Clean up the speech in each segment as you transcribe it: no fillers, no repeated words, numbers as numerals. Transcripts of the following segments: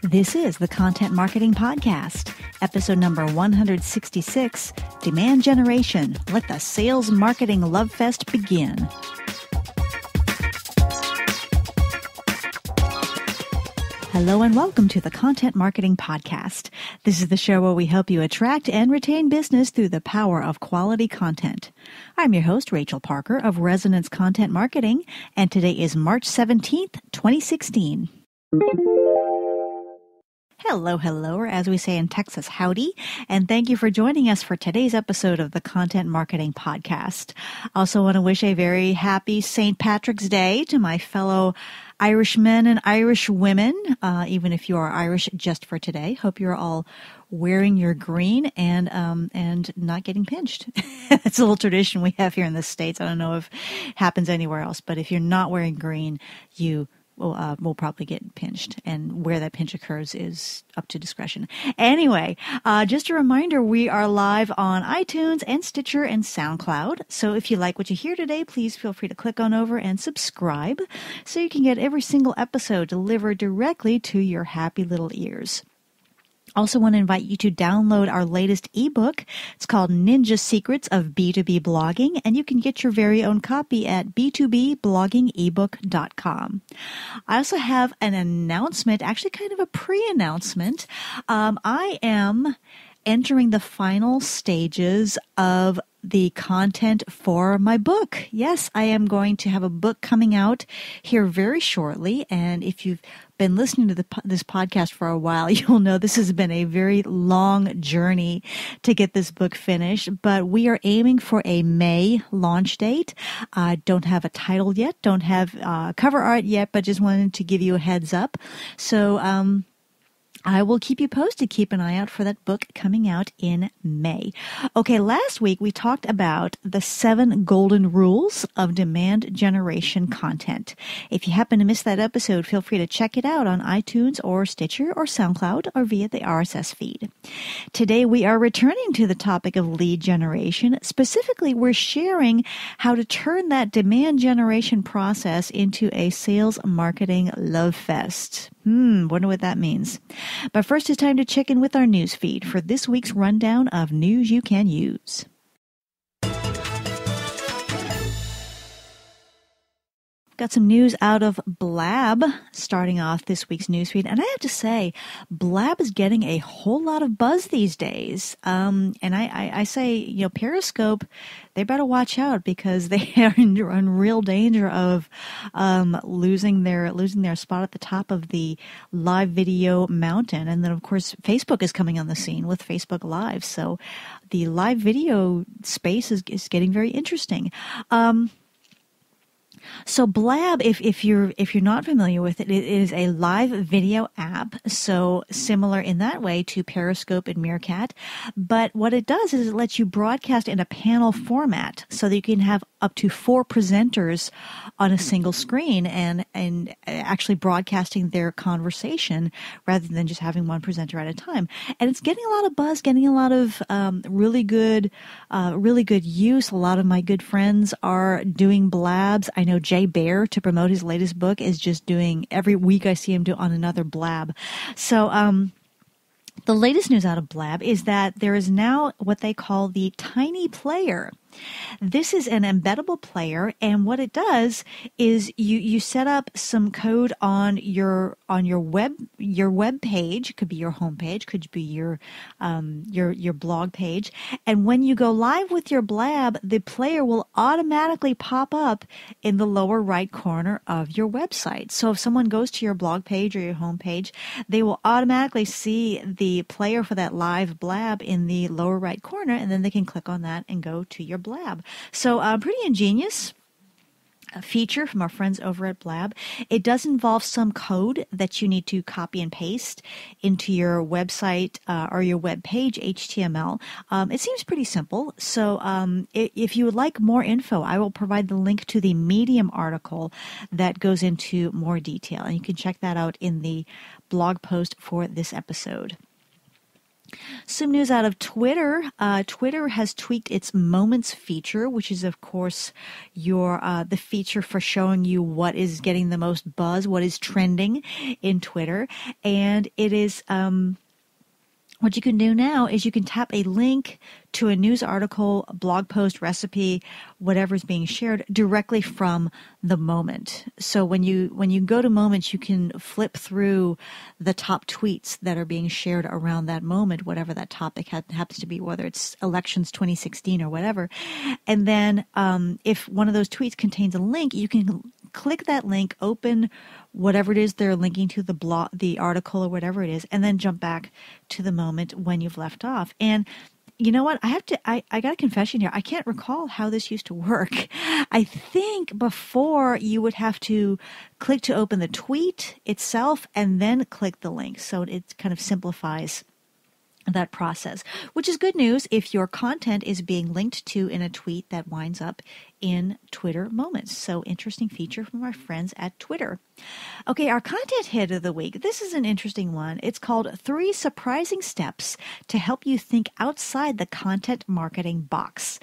This is the Content Marketing Podcast, episode number 166, Demand Generation. Let the Sales-Marketing Lovefest begin. Hello and welcome to the Content Marketing Podcast. This is the show where we help you attract and retain business through the power of quality content. I'm your host, Rachel Parker of Resonance Content Marketing, and today is March 17th, 2016. Hello, or as we say in Texas, howdy, and thank you for joining us for today's episode of the Content Marketing Podcast. I also want to wish a very happy St. Patrick's Day to my fellow Irishmen and Irish women, even if you are Irish just for today. Hope you're all wearing your green and not getting pinched. It's a little tradition we have here in the States. I don't know if it happens anywhere else, but if you're not wearing green, you will probably get pinched, and where that pinch occurs is up to discretion. Anyway, just a reminder, we are live on iTunes and Stitcher and SoundCloud. So if you like what you hear today, please feel free to click on over and subscribe so you can get every single episode delivered directly to your happy little ears. Also want to invite you to download our latest ebook. It's called Ninja Secrets of B2B Blogging, and you can get your very own copy at b2bbloggingebook.com. I also have an announcement, actually kind of a pre-announcement. I am entering the final stages of the content for my book. Yes, I am going to have a book coming out here very shortly, and if you've been listening to this podcast for a while, you'll know this has been a very long journey to get this book finished, but we are aiming for a May launch date. I don't have a title yet, don't have cover art yet, but just wanted to give you a heads up. So, I will keep you posted. Keep an eye out for that book coming out in May. Okay, last week we talked about the 7 golden rules of demand generation content. If you happen to miss that episode, feel free to check it out on iTunes or Stitcher or SoundCloud or via the RSS feed. Today we are returning to the topic of lead generation. Specifically, we're sharing how to turn that demand generation process into a sales marketing love fest. Wonder what that means. But first, it's time to check in with our news feed for this week's rundown of news you can use. Got some news out of Blab starting off this week's newsfeed. And I have to say, Blab is getting a whole lot of buzz these days. And I say, Periscope, they better watch out because they are in real danger of losing their spot at the top of the live video mountain. And then, of course, Facebook is coming on the scene with Facebook Live. So the live video space is getting very interesting. So Blab, if you're not familiar with it, it is a live video app, so similar in that way to Periscope and Meerkat. But what it does is it lets you broadcast in a panel format so that you can have up to 4 presenters on a single screen and actually broadcasting their conversation rather than just having one presenter at a time. And it's getting a lot of buzz, getting a lot of really good use. A lot of my good friends are doing Blabs. I know Jay Baer, to promote his latest book, is just doing, every week I see him do on another Blab. So the latest news out of Blab is that there is now what they call the Tiny Player. This is an embeddable player, and what it does is you set up some code on your web page. Could be your home page, could be your blog page, and when you go live with your Blab, the player will automatically pop up in the lower right corner of your website. So if someone goes to your blog page or your home page, they will automatically see the player for that live Blab in the lower right corner, and then they can click on that and go to your Blab. So pretty ingenious feature from our friends over at Blab. It does involve some code that you need to copy and paste into your website or your web page HTML. It seems pretty simple. So if you would like more info, I will provide the link to the Medium article that goes into more detail. And you can check that out in the blog post for this episode. Some news out of Twitter. Twitter has tweaked its Moments feature, which is, of course, the feature for showing you what is getting the most buzz, what is trending in Twitter. And it is what you can do now is you can tap a link to a news article, blog post, recipe, whatever is being shared directly from the moment. So when you go to Moments, you can flip through the top tweets that are being shared around that moment, whatever that topic happens to be, whether it's elections 2016 or whatever. And then if one of those tweets contains a link, you can click that link, open whatever it is they're linking to, the blog, the article, or whatever it is, and then jump back to the moment when you've left off. And you know what? I got a confession here. I can't recall how this used to work. I think before you would have to click to open the tweet itself and then click the link. So it kind of simplifies that process, which is good news if your content is being linked to in a tweet that winds up in Twitter Moments. So interesting feature from our friends at Twitter. Okay, our content hit of the week. This is an interesting one. It's called 3 Surprising Steps to Help You Think Outside the Content Marketing Box.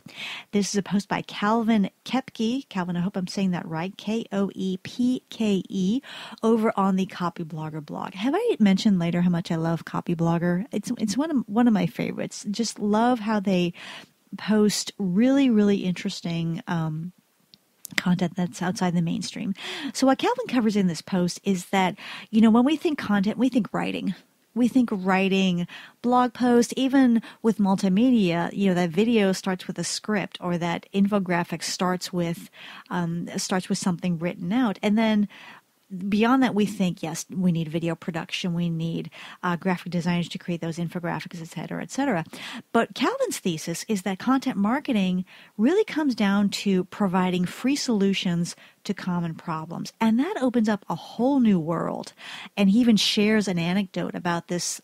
This is a post by Calvin Koepke. Calvin, I hope I'm saying that right. Koepke over on the Copy Blogger blog. Have I mentioned later how much I love Copy Blogger? It's one of my favorites. Just love how they post really, really interesting content that's outside the mainstream. So what Calvin covers in this post is that, when we think content, we think writing. We think writing, blog post, even with multimedia, that video starts with a script, or that infographic starts with something written out. And then beyond that, we think, yes, we need video production, we need graphic designers to create those infographics, et cetera, et cetera. But Calvin's thesis is that content marketing really comes down to providing free solutions to common problems. And that opens up a whole new world. And he even shares an anecdote about this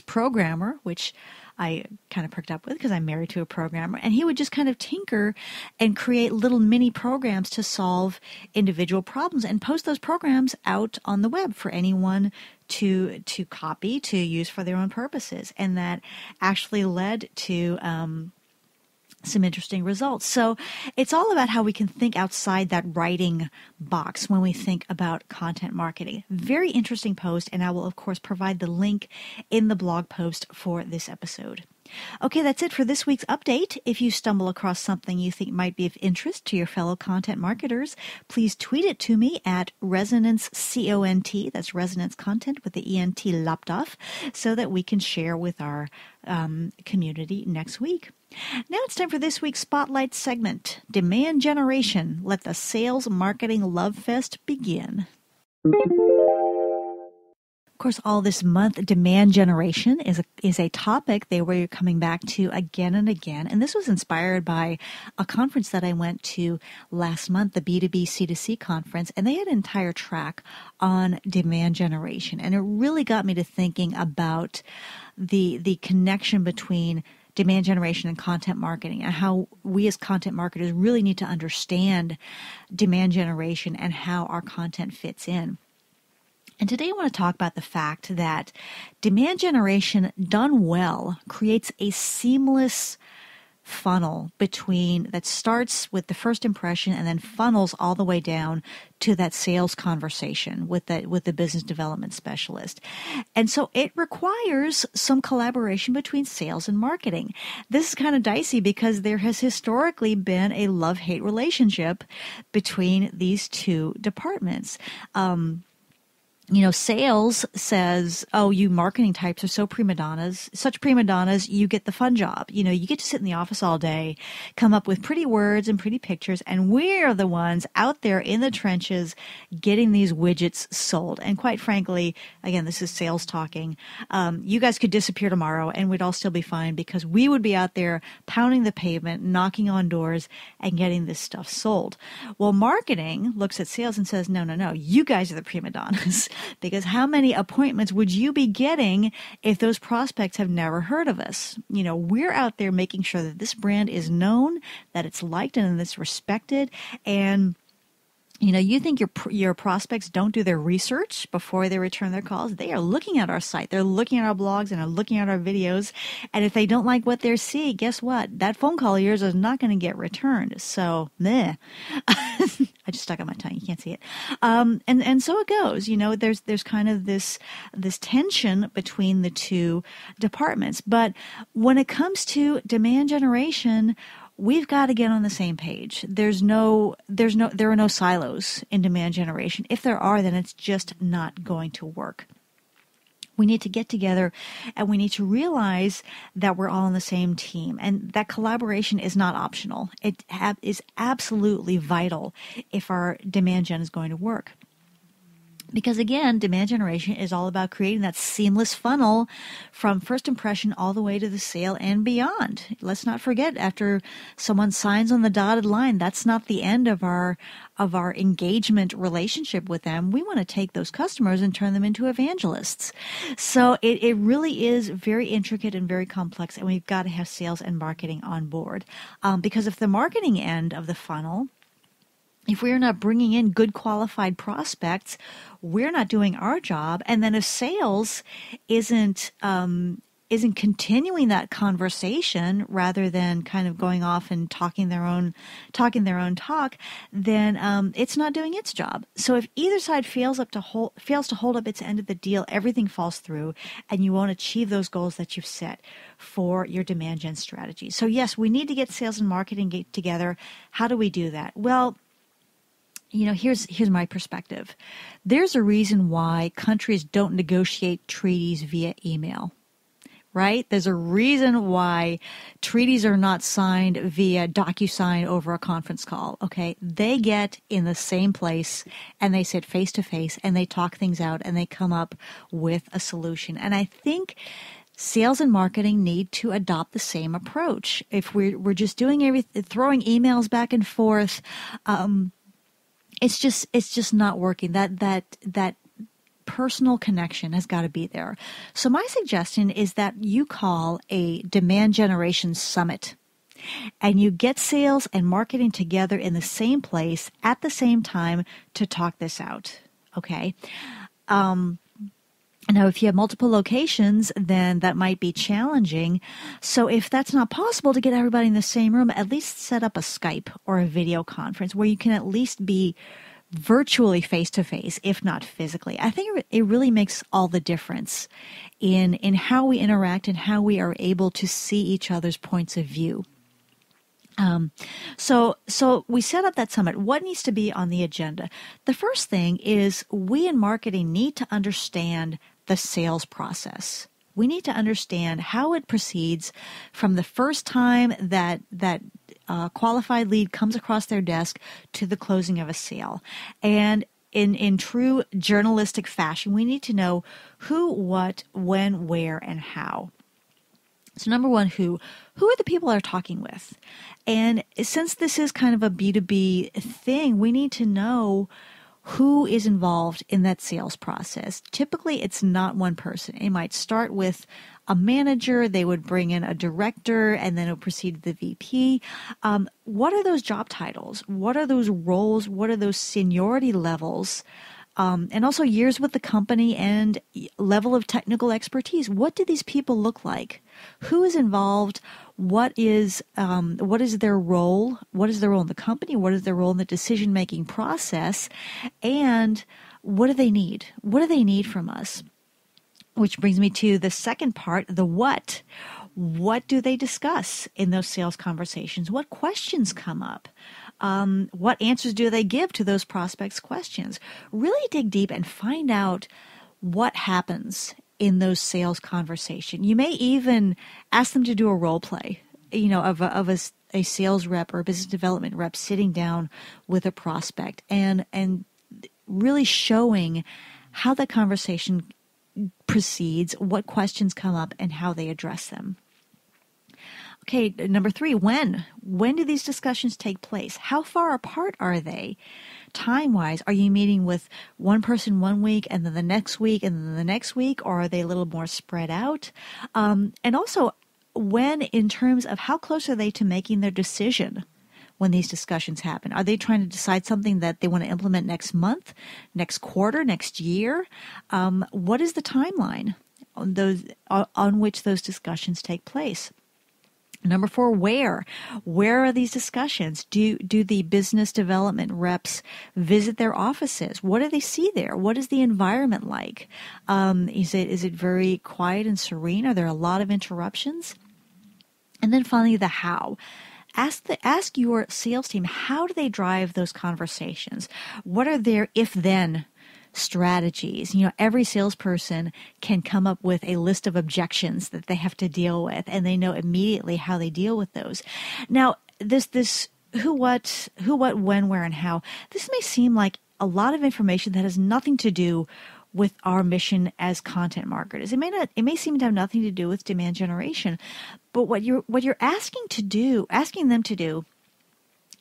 programmer, which I kind of perked up with because I'm married to a programmer, and he would just kind of tinker and create little mini programs to solve individual problems and post those programs out on the web for anyone to copy, to use for their own purposes. And that actually led to some interesting results. So it's all about how we can think outside that writing box when we think about content marketing. Very interesting post, and I will, of course, provide the link in the blog post for this episode. Okay, that's it for this week's update. If you stumble across something you think might be of interest to your fellow content marketers, please tweet it to me at Resonance CONT, that's Resonance Content with the ENT lopped off, so that we can share with our community next week. Now it's time for this week's Spotlight segment, Demand Generation. Let the Sales-Marketing Lovefest begin. Of course, all this month, demand generation is a topic that we're coming back to again and again. And this was inspired by a conference that I went to last month, the B2B C2C conference, and they had an entire track on demand generation. And it really got me to thinking about the connection between demand generation and content marketing, and how we as content marketers really need to understand demand generation and how our content fits in. And today I want to talk about the fact that demand generation done well creates a seamless funnel that starts with the first impression and then funnels all the way down to that sales conversation with the business development specialist. And so it requires some collaboration between sales and marketing. This is kind of dicey because there has historically been a love-hate relationship between these two departments. Sales says, oh, you marketing types are such prima donnas, you get the fun job. You get to sit in the office all day, come up with pretty words and pretty pictures, and we're the ones out there in the trenches getting these widgets sold. And quite frankly, again, this is sales talking. You guys could disappear tomorrow and we'd all still be fine because we would be out there pounding the pavement, knocking on doors, and getting this stuff sold. Well, marketing looks at sales and says, no, you guys are the prima donnas. Because how many appointments would you be getting if those prospects have never heard of us? We're out there making sure that this brand is known, that it's liked and that it's respected. And You think your prospects don't do their research before they return their calls? They are looking at our site. They're looking at our blogs and are looking at our videos. And if they don't like what they're seeing, guess what? That phone call of yours is not going to get returned. So, meh. I just stuck on my tongue. You can't see it. And so it goes. There's kind of this tension between the two departments. But when it comes to demand generation, we've got to get on the same page. There are no silos in demand generation. If there are, then it's just not going to work. We need to get together and we need to realize that we're all on the same team and that collaboration is not optional. It is absolutely vital if our demand gen is going to work. Because again, demand generation is all about creating that seamless funnel from first impression all the way to the sale and beyond. Let's not forget, after someone signs on the dotted line, that's not the end of our engagement relationship with them. We want to take those customers and turn them into evangelists. So it really is very intricate and very complex, and we've got to have sales and marketing on board. Because if the marketing end of the funnel, if we're not bringing in good qualified prospects, we're not doing our job. And then if sales isn't continuing that conversation rather than kind of going off and talking their own talk, then it's not doing its job. So if either side fails to hold up its end of the deal, everything falls through, and you won't achieve those goals that you've set for your demand gen strategy. So yes, we need to get sales and marketing together. How do we do that? Well, here's my perspective. There's a reason why countries don't negotiate treaties via email, right? There's a reason why treaties are not signed via DocuSign over a conference call, okay? They get in the same place and they sit face to face and they talk things out and they come up with a solution. And I think sales and marketing need to adopt the same approach. If we're just doing everything, throwing emails back and forth, it's just not working. That personal connection has got to be there. So my suggestion is that you call a demand generation summit and you get sales and marketing together in the same place at the same time to talk this out. Okay. Now, if you have multiple locations, then that might be challenging. So if that's not possible to get everybody in the same room, at least set up a Skype or a video conference where you can at least be virtually face-to-face, if not physically. I think it really makes all the difference in how we interact and how we are able to see each other's points of view. So we set up that summit. What needs to be on the agenda? The first thing is we in marketing need to understand the sales process. We need to understand how it proceeds from the first time that qualified lead comes across their desk to the closing of a sale. And in true journalistic fashion, we need to know who, what, when, where, and how. So number one, who are the people they're talking with? And since this is kind of a B2B thing, we need to know who is involved in that sales process. Typically, it's not one person. It might start with a manager, they would bring in a director, and then it would proceed to the VP. What are those job titles? What are those roles? What are those seniority levels? And also years with the company and level of technical expertise. What do these people look like? Who is involved? What is their role? What is their role in the company? What is their role in the decision-making process? And what do they need? What do they need from us? Which brings me to the second part, the what. What do they discuss in those sales conversations? What questions come up? What answers do they give to those prospects' questions? Really dig deep and find out what happens in those sales conversations. You may even ask them to do a role play, of a sales rep or a business development rep sitting down with a prospect and really showing how the conversation proceeds, what questions come up, and how they address them. Okay, number three, when? When do these discussions take place? How far apart are they? Time-wise, are you meeting with one person one week and then the next week and then the next week, or are they a little more spread out? And also, when in terms of how close are they to making their decision? when these discussions happen? Are they trying to decide something that they want to implement next month, next quarter, next year? What is the timeline on which those discussions take place? Number 4, where? Where are these discussions? Do the business development reps visit their offices? What do they see there? What is the environment like? Is it very quiet and serene? Are there a lot of interruptions? And then finally, the how. Ask your sales team, how do they drive those conversations? What are their if-then strategies? Every salesperson can come up with a list of objections that they have to deal with, and they know immediately how they deal with those. Now, this who, what, when, where, and how, this may seem like a lot of information that has nothing to do with our mission as content marketers. It may seem to have nothing to do with demand generation, but what you're asking them to do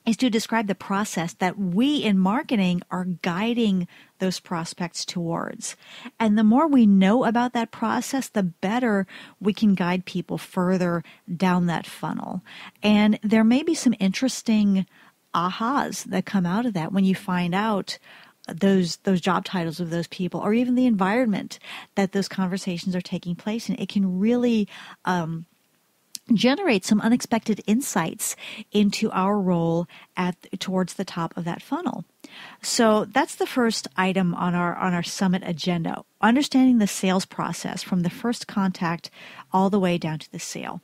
is to describe the process that we in marketing are guiding those prospects towards. And the more we know about that process, the better we can guide people further down that funnel. And there may be some interesting ahas that come out of that when you find out those job titles of those people, or even the environment that those conversations are taking place in. It can really generate some unexpected insights into our role towards the top of that funnel. So that's the first item on our summit agenda, understanding the sales process from the first contact all the way down to the sale.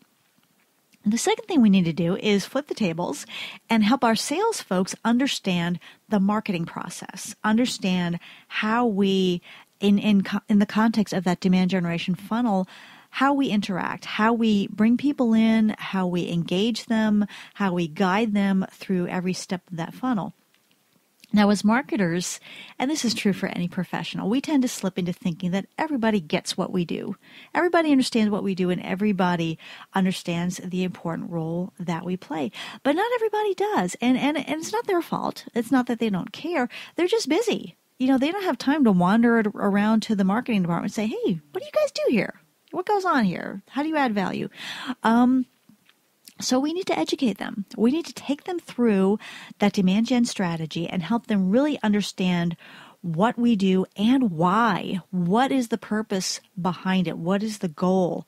And the second thing we need to do is flip the tables and help our sales folks understand the marketing process, understand how we, in the context of that demand generation funnel, how we interact, how we bring people in, how we engage them, how we guide them through every step of that funnel. Now, as marketers, and this is true for any professional, we tend to slip into thinking that everybody gets what we do. Everybody understands what we do, and everybody understands the important role that we play. But not everybody does, and it's not their fault. It's not that they don't care. They're just busy. They don't have time to wander around to the marketing department and say, hey, what do you guys do here? What goes on here? How do you add value? So we need to educate them. We need to take them through that demand gen strategy and help them really understand what we do and why. What is the purpose behind it? What is the goal?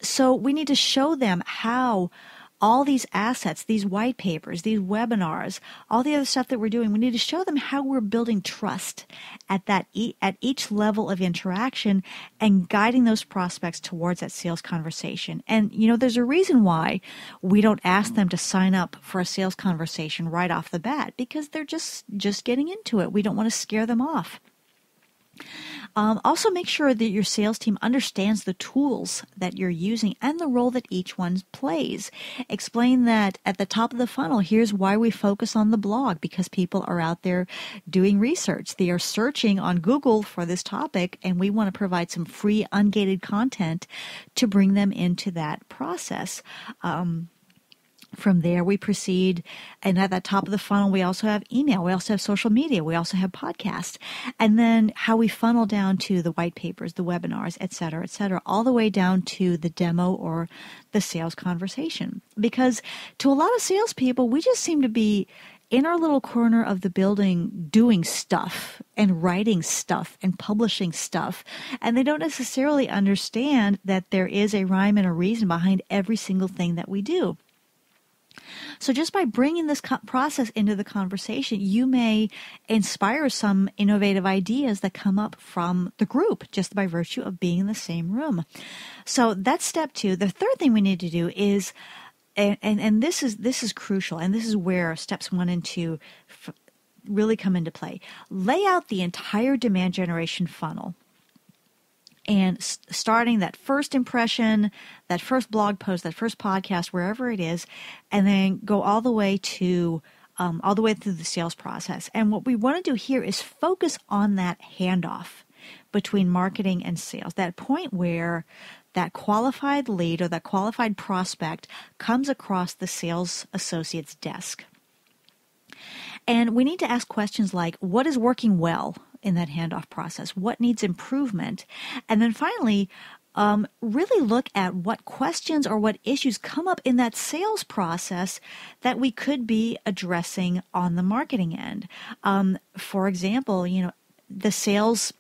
So we need to show them how all these assets, these white papers, these webinars, all the other stuff that we're doing, we need to show them how we're building trust at each level of interaction and guiding those prospects towards that sales conversation. And, there's a reason why we don't ask them to sign up for a sales conversation right off the bat, because they're just getting into it. We don't want to scare them off. Also, make sure that your sales team understands the tools that you're using and the role that each one plays. Explain that at the top of the funnel, here's why we focus on the blog, because people are out there doing research. They are searching on Google for this topic, and we want to provide some free, ungated content to bring them into that process. From there, we proceed, and at the top of the funnel, we also have email, we also have social media, we also have podcasts, and then how we funnel down to the white papers, the webinars, et cetera, all the way down to the demo or the sales conversation. Because to a lot of salespeople, we just seem to be in our little corner of the building doing stuff and writing stuff and publishing stuff, and they don't necessarily understand that there is a rhyme and a reason behind every single thing that we do. So just by bringing this process into the conversation, you may inspire some innovative ideas that come up from the group just by virtue of being in the same room. So that's step 2. The third thing we need to do is, and this is crucial, and this is where steps 1 and 2 really come into play. Lay out the entire demand generation funnel. And starting that first impression, that first blog post, that first podcast, wherever it is, and then go all the way through the sales process. And what we want to do here is focus on that handoff between marketing and sales, that point where that qualified lead or that qualified prospect comes across the sales associate's desk. And we need to ask questions like, what is working well in that handoff process? What needs improvement? And then finally, really look at what questions or what issues come up in that sales process that we could be addressing on the marketing end. For example, the sales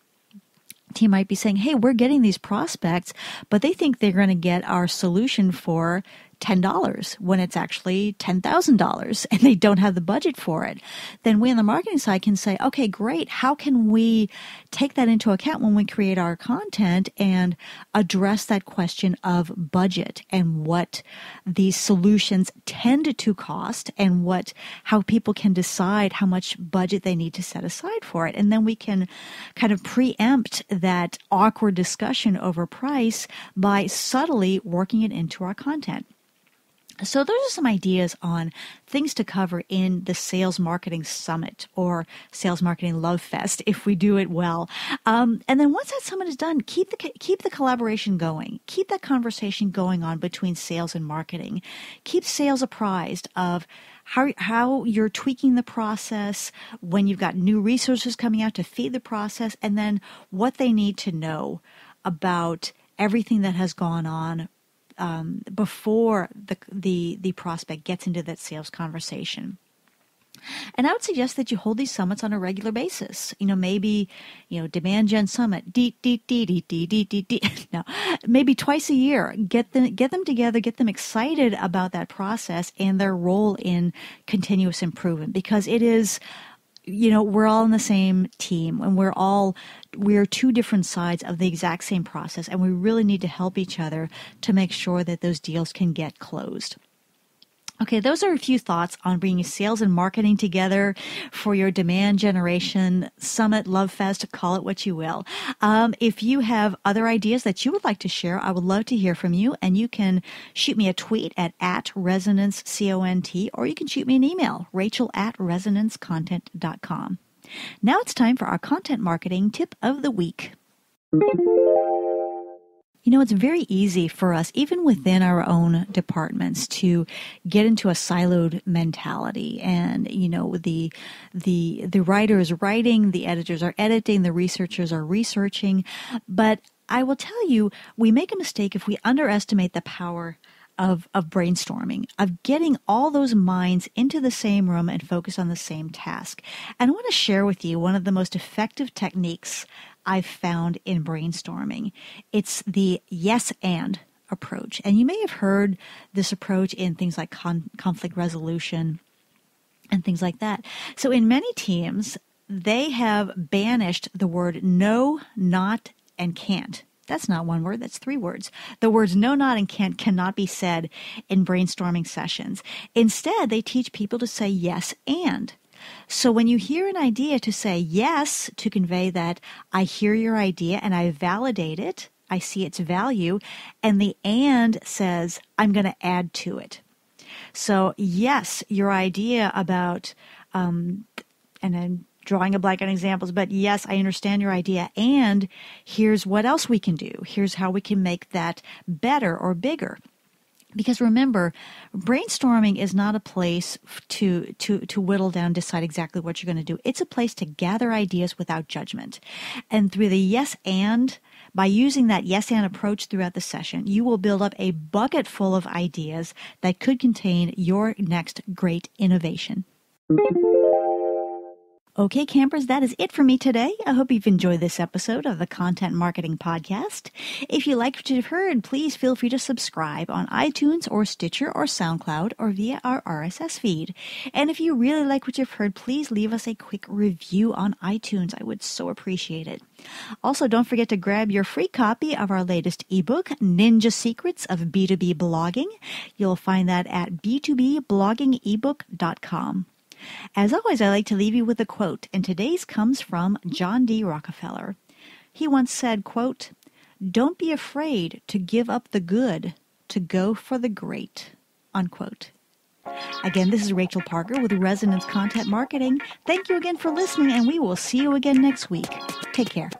team might be saying, hey, we're getting these prospects, but they think they're going to get our solution for $10 when it's actually $10,000 and they don't have the budget for it. Then we on the marketing side can say, okay, great. How can we take that into account when we create our content and address that question of budget and what these solutions tend to cost and how people can decide how much budget they need to set aside for it. And then we can kind of preempt that awkward discussion over price by subtly working it into our content. So those are some ideas on things to cover in the Sales Marketing Summit or Sales Marketing Lovefest if we do it well. And then once that summit is done, keep the collaboration going. Keep that conversation going on between sales and marketing. Keep sales apprised of how you're tweaking the process, when you've got new resources coming out to feed the process, and then what they need to know about everything that has gone on before the prospect gets into that sales conversation. And I would suggest that you hold these summits on a regular basis. Maybe, Demand Gen Summit, no, maybe twice a year. Get them together, get them excited about that process and their role in continuous improvement, because it is, we're all in the same team and we're two different sides of the exact same process, and we really need to help each other to make sure that those deals can get closed. Okay, those are a few thoughts on bringing sales and marketing together for your demand generation summit, Lovefest, call it what you will. If you have other ideas that you would like to share, I would love to hear from you, and you can shoot me a tweet at @ResonanceCont, or you can shoot me an email, rachel@resonancecontent.com. Now it's time for our content marketing tip of the week. It's very easy for us, even within our own departments, to get into a siloed mentality. And, the writer is writing, the editors are editing, the researchers are researching. But I will tell you, we make a mistake if we underestimate the power of brainstorming, of getting all those minds into the same room and focus on the same task. And I want to share with you one of the most effective techniques I've found in brainstorming. It's the yes and approach. And you may have heard this approach in things like conflict resolution and things like that. So in many teams, they have banished the word no, not, and can't. That's not one word, that's 3 words. The words no, not, and can't cannot be said in brainstorming sessions. Instead, they teach people to say yes and. So when you hear an idea, to say yes, to convey that I hear your idea and I validate it, I see its value, and the and says I'm going to add to it. So yes, your idea about, and I'm drawing a blank on examples, but yes, I understand your idea, and here's what else we can do. Here's how we can make that better or bigger. Because remember, brainstorming is not a place to whittle down, decide exactly what you're going to do. It's a place to gather ideas without judgment. And through the yes and, by using that yes and approach throughout the session, you will build up a bucket full of ideas that could contain your next great innovation. Okay, campers, that is it for me today. I hope you've enjoyed this episode of the Content Marketing Podcast. If you liked what you've heard, please feel free to subscribe on iTunes or Stitcher or SoundCloud or via our RSS feed. And if you really like what you've heard, please leave us a quick review on iTunes. I would so appreciate it. Also, don't forget to grab your free copy of our latest ebook, Ninja Secrets of B2B Blogging. You'll find that at b2bbloggingebook.com. As always, I like to leave you with a quote, and today's comes from John D. Rockefeller. He once said, quote, "Don't be afraid to give up the good to go for the great," unquote. Again, this is Rachel Parker with Resonance Content Marketing. Thank you again for listening, and we will see you again next week. Take care.